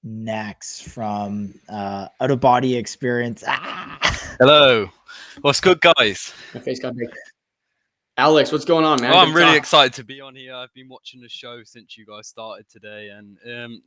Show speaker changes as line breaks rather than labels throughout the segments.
next from Out of Body Experience.
Hello. What's good, guys?
My face got big. Alex, what's going on, man?
Oh, I'm really excited to be on here. I've been watching the show since you guys started today, and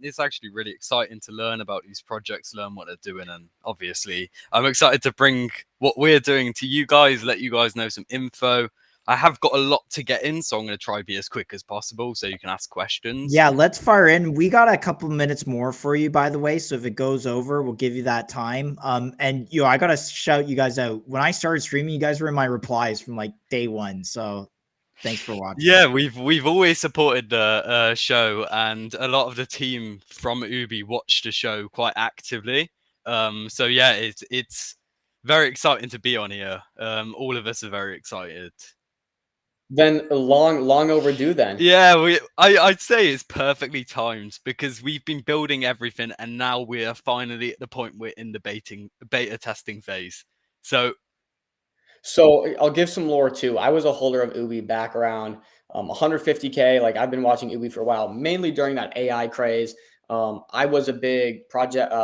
it's actually really exciting to learn about these projects, learn what they're doing, and obviously I'm excited to bring what we're doing to you guys, let you guys know some info. I have got a lot to get in, so I'm going to try to be as quick as possible so you can ask questions.
Yeah, let's fire in. We got a couple minutes more for you, by the way. So if it goes over, we'll give you that time. And I gotta shout you guys out. When I started streaming, you guys were in my replies from like day one. So thanks for watching.
Yeah, we've always supported the show, and a lot of the team from OOBE watched the show quite actively. So yeah, it's very exciting to be on here. All of us are very excited.
Then long overdue then.
Yeah, I'd say it's perfectly timed because we've been building everything, and now we are finally at the point we're in the beta testing phase. So
I'll give some lore too. I was a holder of OOBE back around 150K. Like I've been watching OOBE for a while, mainly during that AI craze. I was a big IQ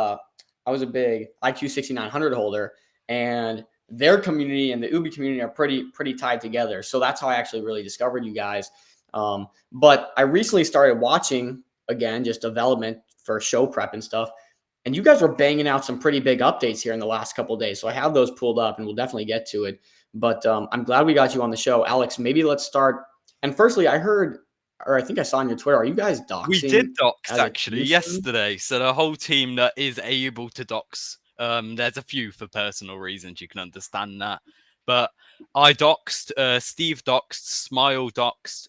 6900 holder, and their community and the OOBE community are pretty tied together. So that's how I actually really discovered you guys. But I recently started watching again, just development for show prep and stuff. And you guys were banging out some pretty big updates here in the last couple of days. So I have those pulled up and we'll definitely get to it. But I'm glad we got you on the show. Alex, maybe let's start. And firstly, I heard, or I think I saw on your Twitter, are you guys doxing?
We did dox actually yesterday. So the whole team that is able to dox, there's a few for personal reasons, you can understand that. But I doxed, Steve doxed, Smile doxed,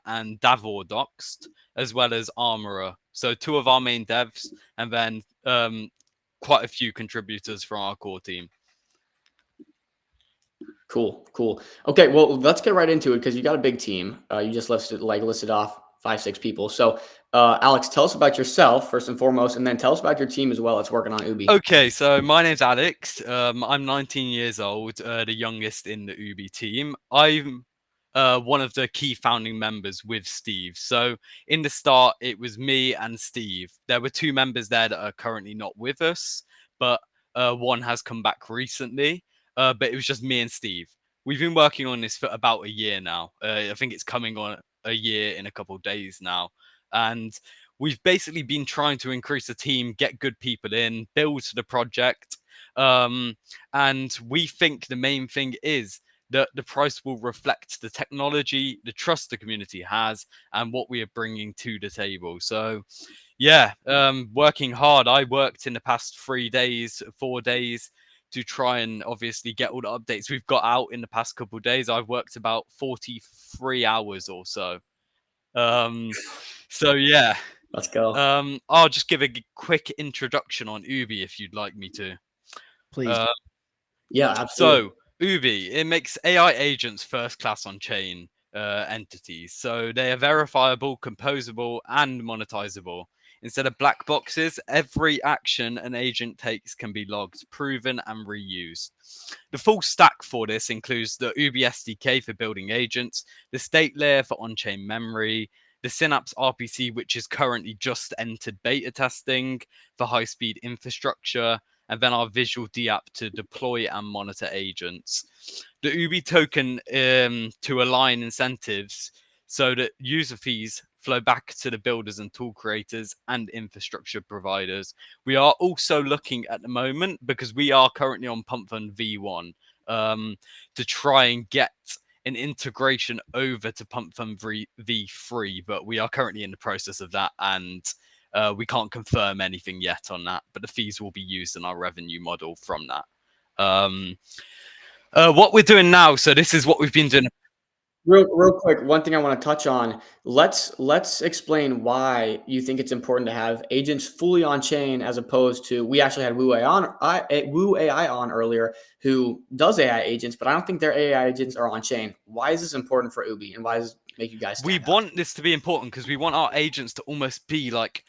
and Davor doxed, as well as Armorer. So two of our main devs, and then quite a few contributors from our core team.
Cool. Okay, well, let's get right into it because you got a big team. You just listed off 5-6 people. So, Alex, tell us about yourself first and foremost, and then tell us about your team as well that's working on OOBE.
Okay, so my name's Alex. I'm 19 years old, the youngest in the OOBE team. I'm one of the key founding members with Steve. So in the start, it was me and Steve. There were two members there that are currently not with us, but one has come back recently. But it was just me and Steve. We've been working on this for about a year now. I think it's coming on a year in a couple of days now. And we've basically been trying to increase the team, get good people in, build the project. And we think the main thing is that the price will reflect the technology, the trust the community has, and what we are bringing to the table. So yeah, working hard. I worked in the past 4 days to try and obviously get all the updates we've got out in the past couple of days. I've worked about 43 hours or so. So yeah.
Let's go.
I'll just give a quick introduction on OOBE if you'd like me to.
Please.
Yeah, absolutely.
So OOBE, it makes AI agents first class on chain entities. So they are verifiable, composable, and monetizable. Instead of black boxes, every action an agent takes can be logged, proven, and reused. The full stack for this includes the OOBE SDK for building agents, the state layer for on-chain memory, the Synapse RPC, which is currently just entered beta testing for high-speed infrastructure, and then our visual DApp to deploy and monitor agents. The OOBE token to align incentives so that user fees flow back to the builders and tool creators and infrastructure providers. We are also looking at the moment, because we are currently on Pump Fund V1, to try and get an integration over to Pump Fund V3, but we are currently in the process of that, and we can't confirm anything yet on that, but the fees will be used in our revenue model from that. What we're doing now, so this is what we've been doing.
Real quick, one thing I want to touch on. Let's explain why you think it's important to have agents fully on chain as opposed to, we actually had Woo AI on earlier, who does AI agents, but I don't think their AI agents are on chain. Why is this important for OOBE, and why does it make you guys stand out?
Want this to be important because we want our agents to almost be like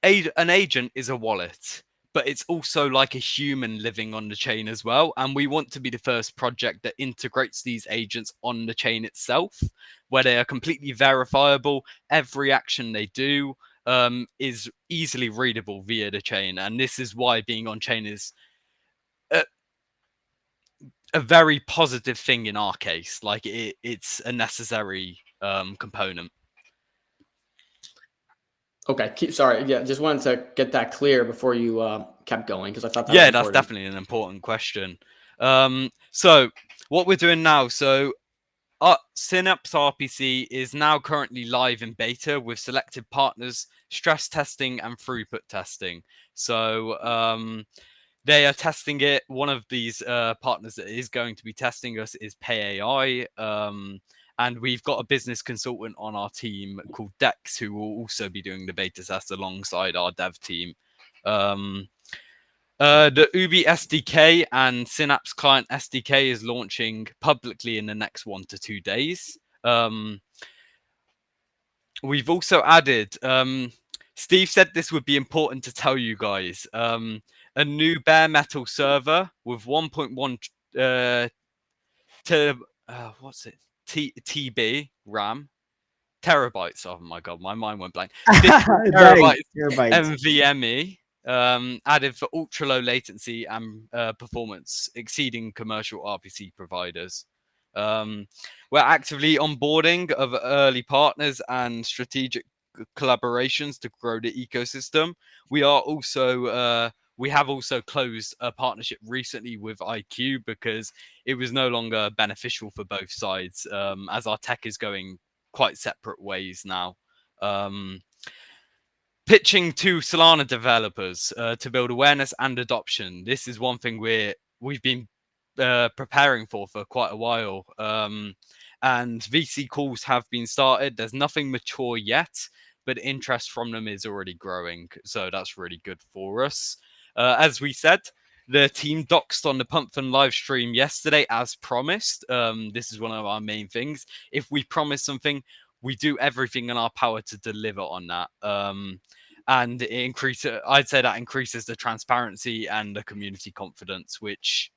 an agent is a wallet, but it's also like a human living on the chain as well. And we want to be the first project that integrates these agents on the chain itself, where they are completely verifiable. Every action they do is easily readable via the chain, and this is why being on chain is a very positive thing in our case. Like it's a necessary component.
Okay, sorry. Yeah, just wanted to get that clear before you kept going, because I thought that was
Yeah, that's
important.
definitely an important question. So what we're doing now, so Synapse RPC is now currently live in beta with selected partners, stress testing and throughput testing. So they are testing it. One of these partners that is going to be testing us is PayAI. And we've got a business consultant on our team called Dex, who will also be doing the beta test alongside our dev team. The OOBE SDK and Synapse Client SDK is launching publicly in the next 1 to 2 days. We've also added, Steve said this would be important to tell you guys, a new bare metal server with 1.1 what's it? TB RAM. Terabytes. Oh my god, my mind went blank. 50 terabytes NVMe. Added for ultra low latency and performance, exceeding commercial RPC providers. We're actively onboarding of early partners and strategic collaborations to grow the ecosystem. We have also closed a partnership recently with IQ because it was no longer beneficial for both sides, as our tech is going quite separate ways now. Pitching to Solana developers to build awareness and adoption. This is one thing we've been preparing for quite a while. And VC calls have been started. There's nothing mature yet, but interest from them is already growing. So that's really good for us. As we said, the team doxed on the Pumpfin live stream yesterday as promised. This is one of our main things. If we promise something, we do everything in our power to deliver on that. And I'd say that increases the transparency and the community confidence, which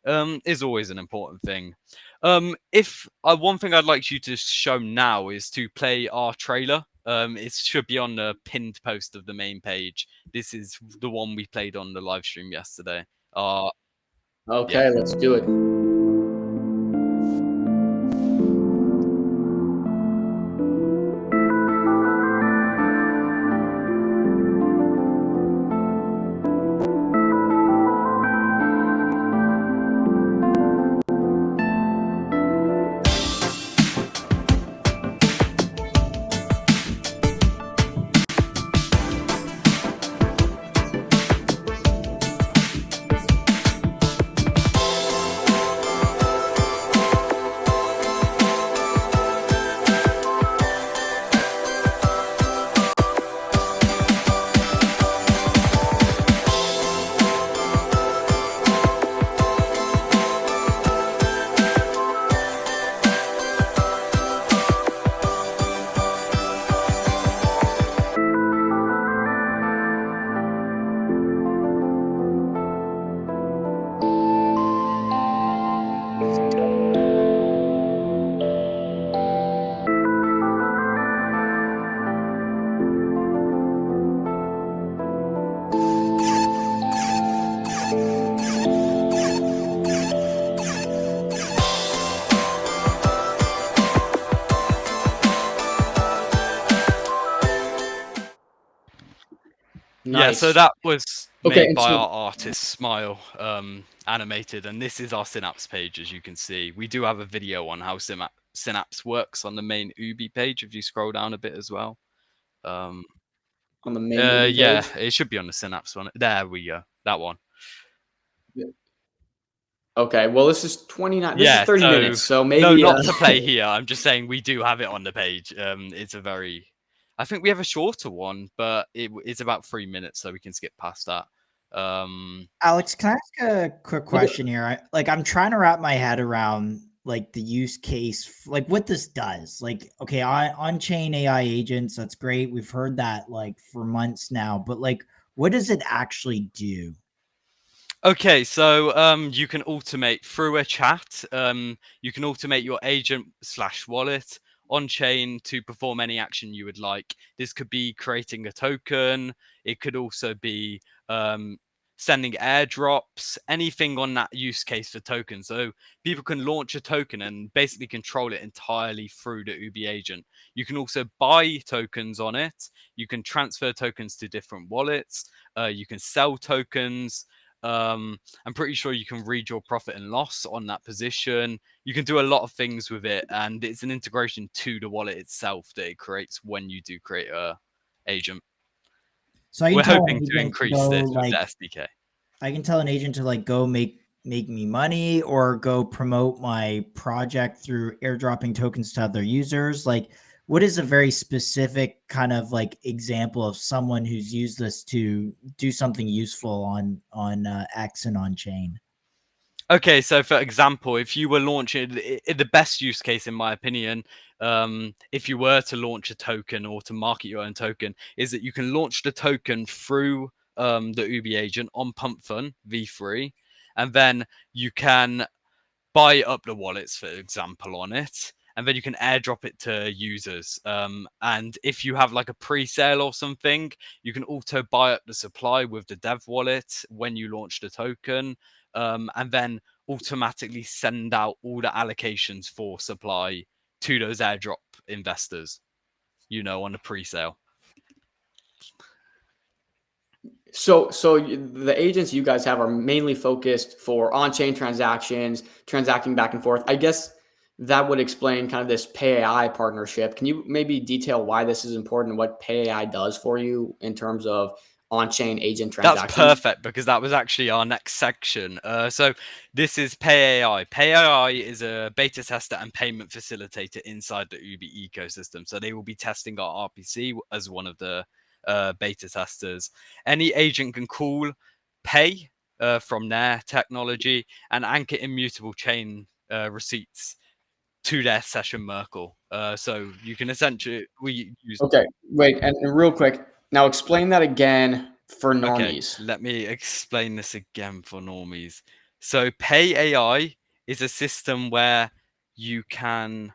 is always an important thing. One thing I'd like you to show now is to play our trailer. It should be on the pinned post of the main page. This is the one we played on the live stream yesterday.
Okay, let's do it.
Yeah, so
Nice.
that was
Okay,
made
and
by
so-
our artist Smile, animated, and this is our Synapse page, as you can see. We do have a video on how Synapse works on the main OOBE page if you scroll down a bit as well.
On the main movie
Yeah,
page?
it should be on the Synapse one. There we go. That one.
Okay, well, this is 29. This
Yeah,
is 30
so
minutes, so maybe
no, not to play here. I'm just saying we do have it on the page. It's a very, I think we have a shorter one, but it's about 3 minutes, so we can skip past that.
Alex, can I ask a quick question here? I'm trying to wrap my head around like the use case, like what this does. Like, okay, on-chain AI agents, that's great. We've heard that like for months now, but like, what does it actually do?
Okay, so you can automate through a chat. You can automate your agent /wallet, on chain to perform any action you would like. This could be creating a token. It could also be sending airdrops, anything on that use case for tokens. So people can launch a token and basically control it entirely through the Ubi agent. You can also buy tokens on it. You can transfer tokens to different wallets. You can sell tokens. I'm pretty sure you can read your profit and loss on that position. You can do a lot of things with it, and it's an integration to the wallet itself that it creates when you do create a agent.
So I can
We're
tell
hoping
an
to
agent
increase
go,
this with
like,
the SDK.
I can tell an agent to like go make me money or go promote my project through airdropping tokens to other users. Like, what is a very specific kind of like example of someone who's used this to do something useful on X and on chain?
Okay, so for example, if you were launching the best use case, in my opinion, if you were to launch a token or to market your own token, is that you can launch the token through the Ubi agent on Pump Fun V3, and then you can buy up the wallets, for example, on it, and then you can airdrop it to users. And if you have like a pre-sale or something, you can auto buy up the supply with the dev wallet when you launch the token, and then automatically send out all the allocations for supply to those airdrop investors, on the pre-sale.
So the agents you guys have are mainly focused for on-chain transactions, transacting back and forth. I guess that would explain kind of this PayAI partnership. Can you maybe detail why this is important and what PayAI does for you in terms of on-chain agent transactions?
That's perfect, because that was actually our next section. So this is PayAI. PayAI is a beta tester and payment facilitator inside the Ubi ecosystem. So they will be testing our RPC as one of the beta testers. Any agent can call Pay from their technology and anchor immutable chain receipts to their session Merkle. So you can essentially use.
Okay, wait, and real quick, now explain that again for
Okay,
normies.
let me explain this again for normies. So PayAI is a system where you can.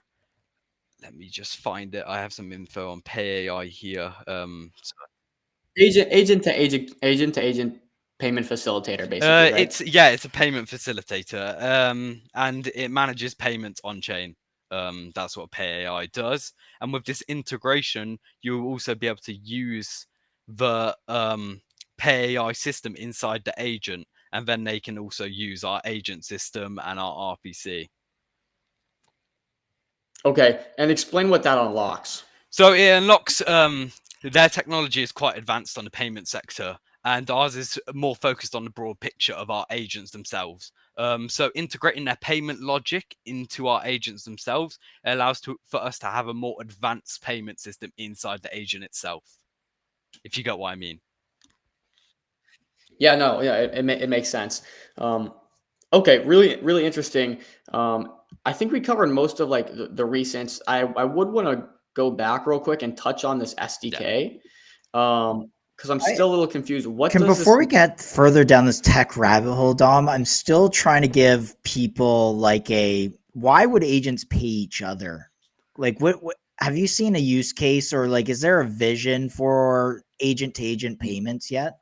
Let me just find it. I have some info on PayAI here.
Agent to agent payment facilitator, basically, right?
It's a payment facilitator, and it manages payments on chain. That's what PayAI does. And with this integration, you will also be able to use the PayAI system inside the agent, and then they can also use our agent system and our RPC.
Okay, and explain what that unlocks.
So it unlocks. Their technology is quite advanced on the payment sector, and ours is more focused on the broad picture of our agents themselves. So integrating their payment logic into our agents themselves allows for us to have a more advanced payment system inside the agent itself, if you get what I mean.
Yeah, no, yeah, it makes sense. Okay, really interesting. I think we covered most of like the recents. I would want to go back real quick and touch on this SDK, because I'm still a little confused.
Before we get further down this tech rabbit hole, Dom, I'm still trying to give people like why would agents pay each other? Like, what have you seen a use case, or like, is there a vision for agent to agent payments yet?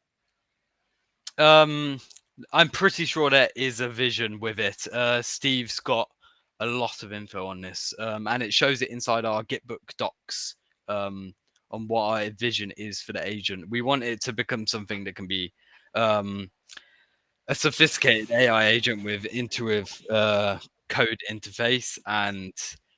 I'm pretty sure there is a vision with it. Steve's got a lot of info on this, and it shows it inside our Gitbook docs on what our vision is for the agent. We want it to become something that can be a sophisticated AI agent with intuitive code interface, and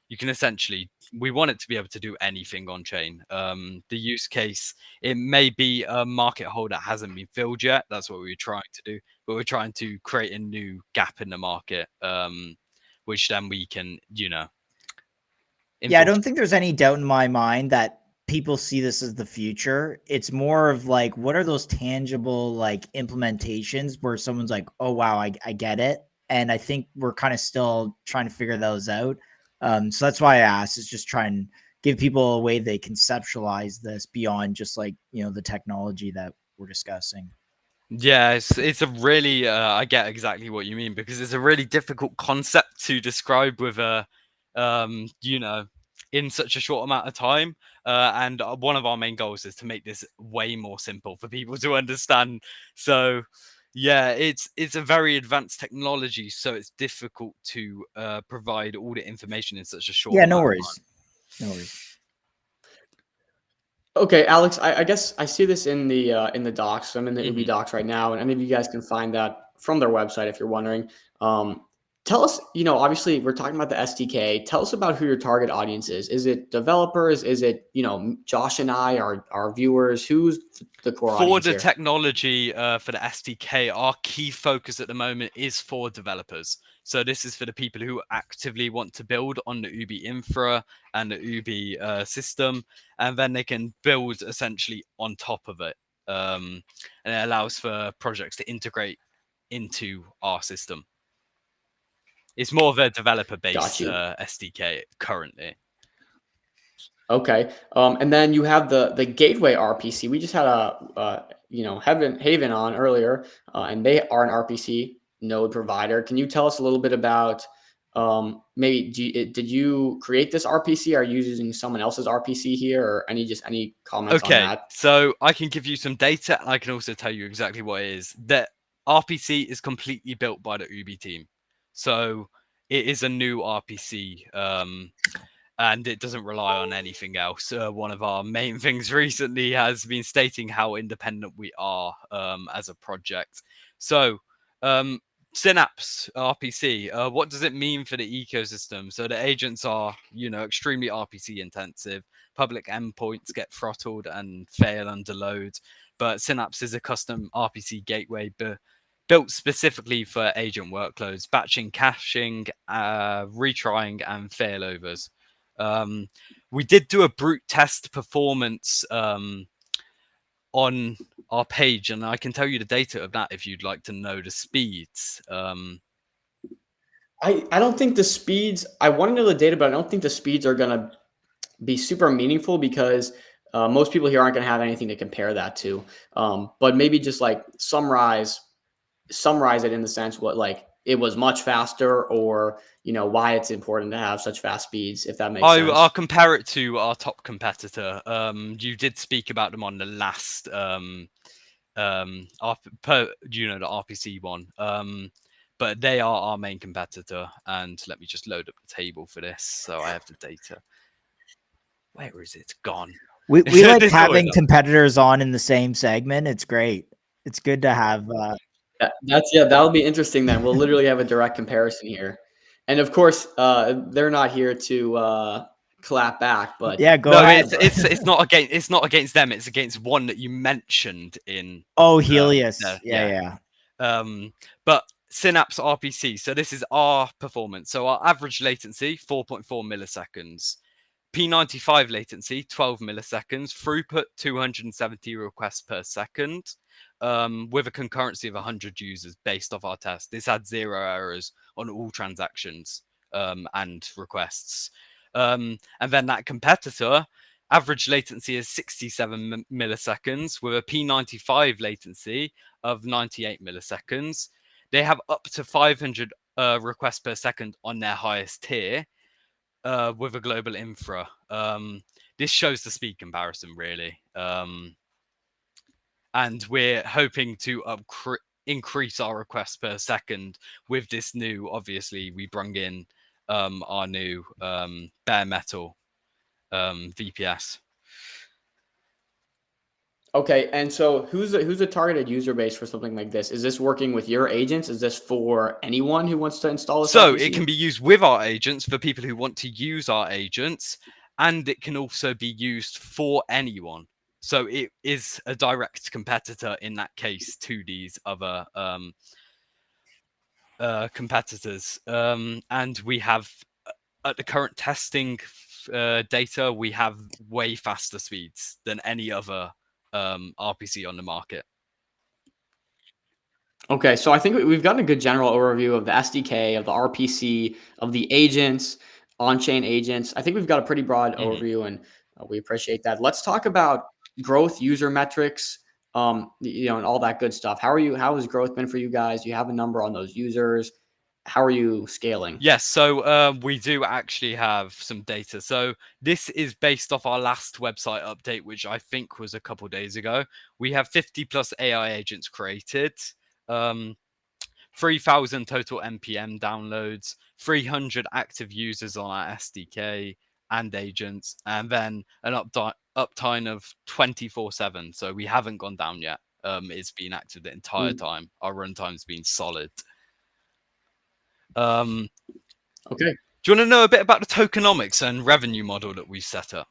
you can essentially, we want it to be able to do anything on chain. The use case, it may be a market hole that hasn't been filled yet. That's what we're trying to do, but we're trying to create a new gap in the market, which then we can,
Yeah, I don't think there's any doubt in my mind that people see this as the future. It's more of like, what are those tangible like implementations where someone's like, oh, wow, I get it. And I think we're kind of still trying to figure those out. So that's why I asked, is just try and give people a way they conceptualize this beyond just like, the technology that we're discussing.
Yeah, it's a really I get exactly what you mean, because it's a really difficult concept to describe with a in such a short amount of time. And one of our main goals is to make this way more simple for people to understand. So yeah, it's a very advanced technology, so it's difficult to provide all the information in such a short
Yeah,
amount
no
of
worries.
time.
No worries.
Okay, Alex, I guess I see this in the docs. I'm in the Ubi
Mhm.
docs right now, and any of you guys can find that from their website if you're wondering. Tell us, obviously we're talking about the SDK. Tell us about who your target audience is. Is it developers? Is it, Josh and I, our viewers? Who's the core
For
audience
the
here?
technology, for the SDK, our key focus at the moment is for developers. So this is for the people who actively want to build on the Ubi infra and the Ubi system, and then they can build essentially on top of it. And it allows for projects to integrate into our system. It's more of a
Got
developer-based
you.
SDK currently.
Okay. And then you have the gateway RPC. We just had Haven on earlier, and they are an RPC node provider. Can you tell us a little bit about maybe did you create this RPC? Are you using someone else's RPC here, or any comments on
Okay,
that?
so I can give you some data, and I can also tell you exactly what it is. That RPC is completely built by the Ubi team, so it is a new RPC, and it doesn't rely on anything else. One of our main things recently has been stating how independent we are as a project. So, um, Synapse RPC, what does it mean for the ecosystem? So the agents are, extremely RPC intensive. Public endpoints get throttled and fail under load, but Synapse is a custom RPC gateway built specifically for agent workloads, batching, caching, retrying, and failovers. We did do a brute test performance on our page, and I can tell you the data of that if you'd like to know the speeds.
I don't think the speeds. I want to know the data, but I don't think the speeds are gonna be super meaningful because most people here aren't going to have anything to compare that to. But maybe just like summarize it in the sense what like it was much faster, or why it's important to have such fast speeds, if that makes
I'll
sense.
compare it to our top competitor. You did speak about them on the last the RPC one. But they are our main competitor, and let me just load up the table for this so I have the data. Where is it gone?
We like
This always
having competitors on in the same segment. It's great. It's good to have.
That'll be interesting. Then we'll literally have a direct comparison here, and of course, they're not here to clap back, but
Yeah, go
No,
ahead.
it's not against them. It's against one that you mentioned in.
Oh, Helios.
Yeah.
Yeah.
But Synapse RPC. So this is our performance. So our average latency 4.4 milliseconds. P95 latency 12 milliseconds. Throughput 270 requests per second. With a concurrency of 100 users based off our test. This had 0 errors on all transactions and requests. And then that competitor, average latency is 67 milliseconds with a P95 latency of 98 milliseconds. They have up to 500 requests per second on their highest tier with a global infra. This shows the speed comparison, really. And we're hoping to increase our requests per second with this new. Obviously, we brung in our new bare metal VPS.
okay. And so who's the targeted user base for something like this? Is this working with your agents? Is this for anyone who wants to install this
So
RPC?
it can be used with our agents for people who want to use our agents, and it can also be used for anyone. So it is a direct competitor in that case to these other competitors. And we have, at the current testing data, we have way faster speeds than any other RPC on the market.
Okay, so I think we've gotten a good general overview of the SDK, of the RPC, of the agents, on-chain agents. I think we've got a pretty broad overview, and we appreciate that. Let's talk about growth, user metrics, and all that good stuff. How has growth been for you guys? Do you have a number on those users? how are you scaling?
Yes, so we do actually have some data. So this is based off our last website update, which I think was a couple days ago. We have 50 plus AI agents created, 3,000 total NPM downloads, 300 active users on our SDK and agents, and then an uptime of 24/7. So we haven't gone down yet. It's been active the entire time. Our runtime's been solid.
Okay.
Do you want to know a bit about the tokenomics and revenue model that we've set up?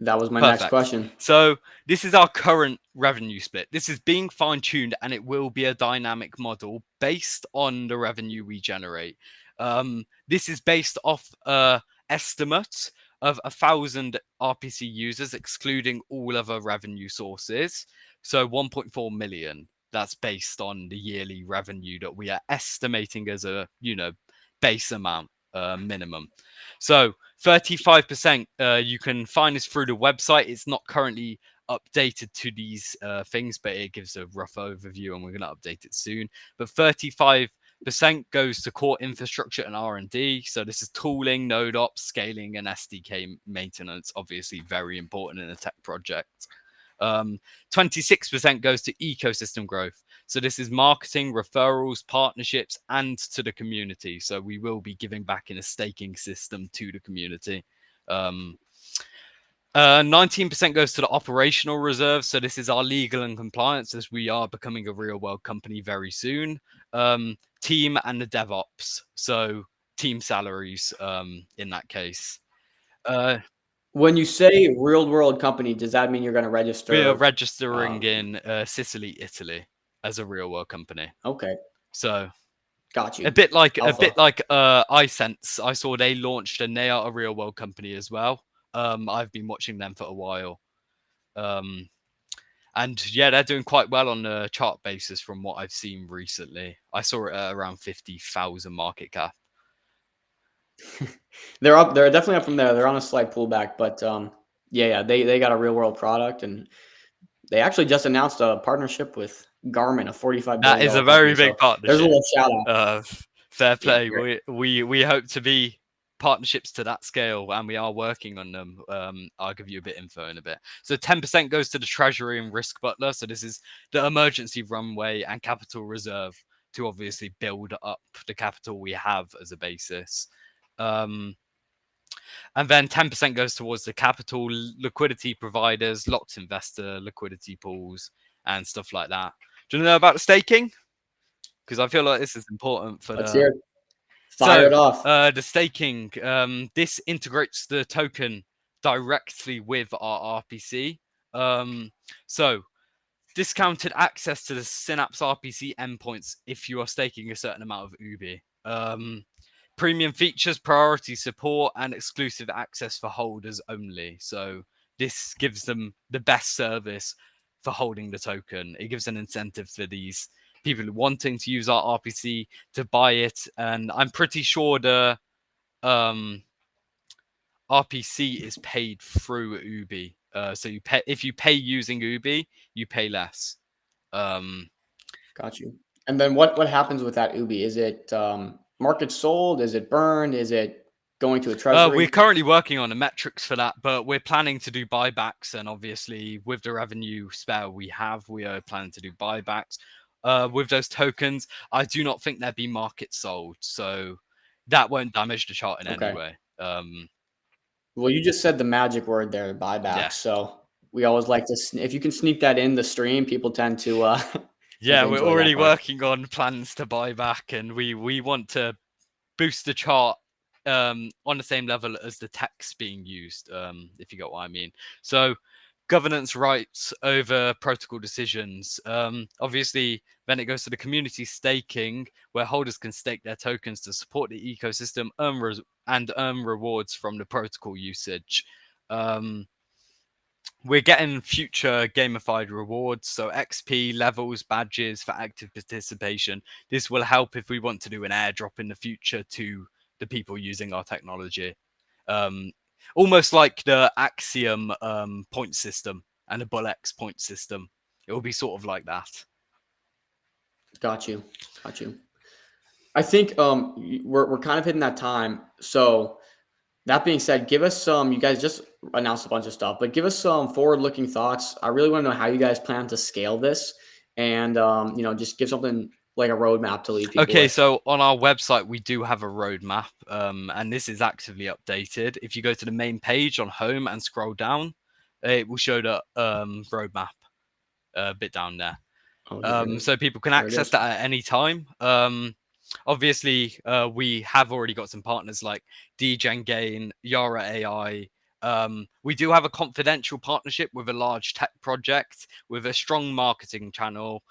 That was my
Perfect.
next question.
So this is our current revenue split. This is being fine-tuned, and it will be a dynamic model based on the revenue we generate. This is based off estimate of 1,000 RPC users, excluding all other revenue sources. So 1.4 million. That's based on the yearly revenue that we are estimating as a base amount minimum. So 35%, you can find this through the website. It's not currently updated to these things, but it gives a rough overview, and we're going to update it soon. But 35% goes to core infrastructure and R&D. So this is tooling, node ops, scaling, and SDK maintenance. Obviously, very important in a tech project. 26% goes to ecosystem growth. So this is marketing, referrals, partnerships, and to the community. So we will be giving back in a staking system to the community. 19% goes to the operational reserve. So this is our legal and compliance, as we are becoming a real world company very soon. Team and the DevOps. So team salaries in that case.
When you say real world company, does that mean you're going to register?
We are registering in Sicily, Italy, as a real world company.
Okay.
So
got you.
A bit like
Alpha.
iSense. I saw they launched and they are a real world company as well. I've been watching them for a while. And yeah, they're doing quite well on the chart basis from what I've seen recently. I saw it at around 50,000 market cap.
They're up. They're definitely up from there. They're on a slight pullback, but yeah, they got a real world product, and they actually just announced a partnership with Garmin, a $45 billion.
That is a very big partnership.
There's a little shout out.
Fair play.
Yeah,
we hope to be partnerships to that scale, and we are working on them. I'll give you a bit info in a bit. So 10% goes to the treasury and risk butler. So this is the emergency runway and capital reserve to obviously build up the capital we have as a basis. And then 10% goes towards the capital liquidity providers, locked investor liquidity pools, and stuff like that. Do you know about the staking? Because I feel like this is important for
Let's
the.
hear it. Fire it off.
The staking. This integrates the token directly with our RPC. So discounted access to the Synapse RPC endpoints if you are staking a certain amount of OOBE. Premium features, priority support, and exclusive access for holders only. So this gives them the best service for holding the token. It gives an incentive for these people wanting to use our RPC to buy it. And I'm pretty sure the RPC is paid through OOBE. So you pay if you pay using OOBE, you pay less.
Got you. And then what happens with that OOBE? Is it market sold? Is it burned? Is it going to a treasury?
We're currently working on the metrics for that, but we're planning to do buybacks. And obviously, with the revenue spare we are planning to do buybacks with those tokens. I do not think they'd be market sold, so that won't damage the chart in any way.
Well, you just said the magic word there, buyback.
Yeah.
So we always like to, if you can sneak that in the stream, people tend to.
Yeah, we're already working on plans to buy back, and we want to boost the chart on the same level as the text being used, if you got what I mean. So governance rights over protocol decisions. Obviously, then it goes to the community staking, where holders can stake their tokens to support the ecosystem and earn rewards from the protocol usage. We're getting future gamified rewards, so XP levels, badges for active participation. This will help if we want to do an airdrop in the future to the people using our technology. Almost like the Axiom point system and the BullX point system. It will be sort of like that.
Got you. I think we're kind of hitting that time. So that being said, give us some. You guys just announced a bunch of stuff, but give us some forward-looking thoughts. I really want to know how you guys plan to scale this, and just give something like a roadmap to leave people
Okay,
with.
so on our website we do have a roadmap, and this is actively updated. If you go to the main page on home and scroll down, it will show the roadmap a bit down there.
Oh, there it is.
So people can
There it
access
is.
that at any time. Obviously, we have already got some partners like DGen Gain, Yara AI. We do have a confidential partnership with a large tech project with a strong marketing channel.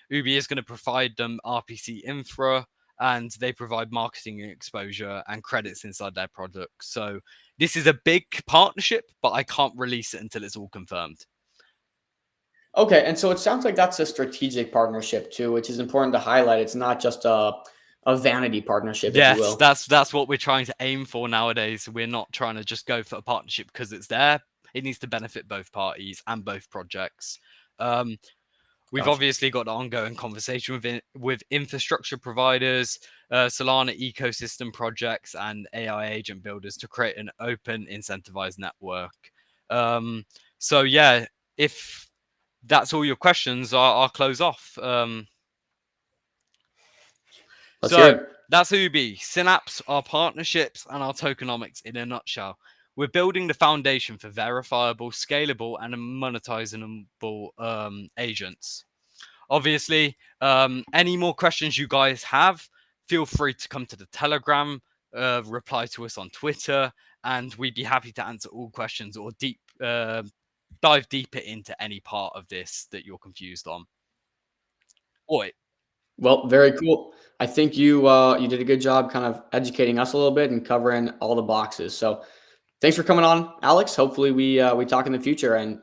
Ubi is going to provide them RPC infra, and they provide marketing exposure and credits inside their products. So this is a big partnership, but I can't release it until it's all confirmed.
Okay, and so it sounds like that's a strategic partnership too, which is important to highlight. It's not just a vanity partnership, if you
Yes,
will.
that's what we're trying to aim for nowadays. We're not trying to just go for a partnership because it's there. It needs to benefit both parties and both projects. We've
Gotcha.
obviously got an ongoing conversation with infrastructure providers, Solana ecosystem projects, and AI agent builders to create an open, incentivized network. So yeah, if that's all your questions, I'll close off.
Let's hear
So
it.
that's Ubi. Synapse, our partnerships, and our tokenomics in a nutshell. We're building the foundation for verifiable, scalable, and monetizable agents. Obviously, any more questions you guys have, feel free to come to the Telegram, reply to us on Twitter, and we'd be happy to answer all questions or dive deeper into any part of this that you're confused on. Oi.
Well, very cool. I think you did a good job kind of educating us a little bit and covering all the boxes. So thanks for coming on, Alex. Hopefully we talk in the future and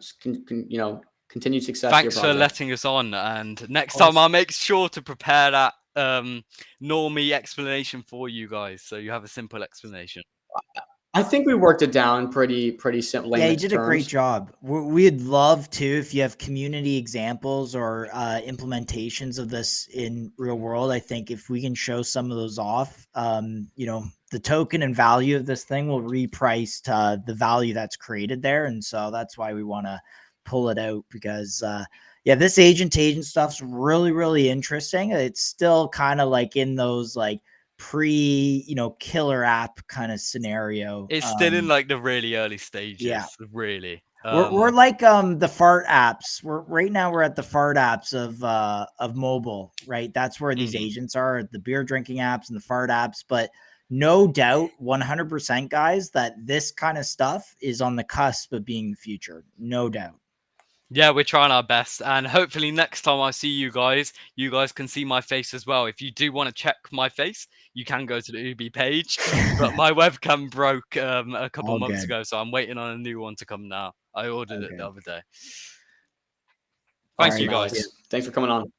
continued success to your
Thanks for
project.
letting us on, and next
Of course.
time I'll make sure to prepare that normie explanation for you guys, so you have a simple explanation.
I think we worked it down pretty simple.
Yeah, you
Layman's
did a great
terms.
job. We'd love to, if you have community examples or implementations of this in real world. I think if we can show some of those off, the token and value of this thing will reprice to the value that's created there. And so that's why we want to pull it out, because this agent to agent stuff's really, really interesting. It's still kind of like in those like killer app kind of scenario.
It's still in like the really early stages.
Yeah.
Really.
We're like the fart apps. Right now we're at the fart apps of mobile, right? That's where these agents are, the beer drinking apps and the fart apps. But no doubt, 100%, guys, that this kind of stuff is on the cusp of being the future. No doubt.
Yeah, we're trying our best, and hopefully next time I see you guys can see my face as well. If you do want to check my face, you can go to the Ubi page, but my webcam broke a couple months ago, so I'm waiting on a new one to come now. I ordered it the other day. Thanks, you guys.
Thanks for coming on.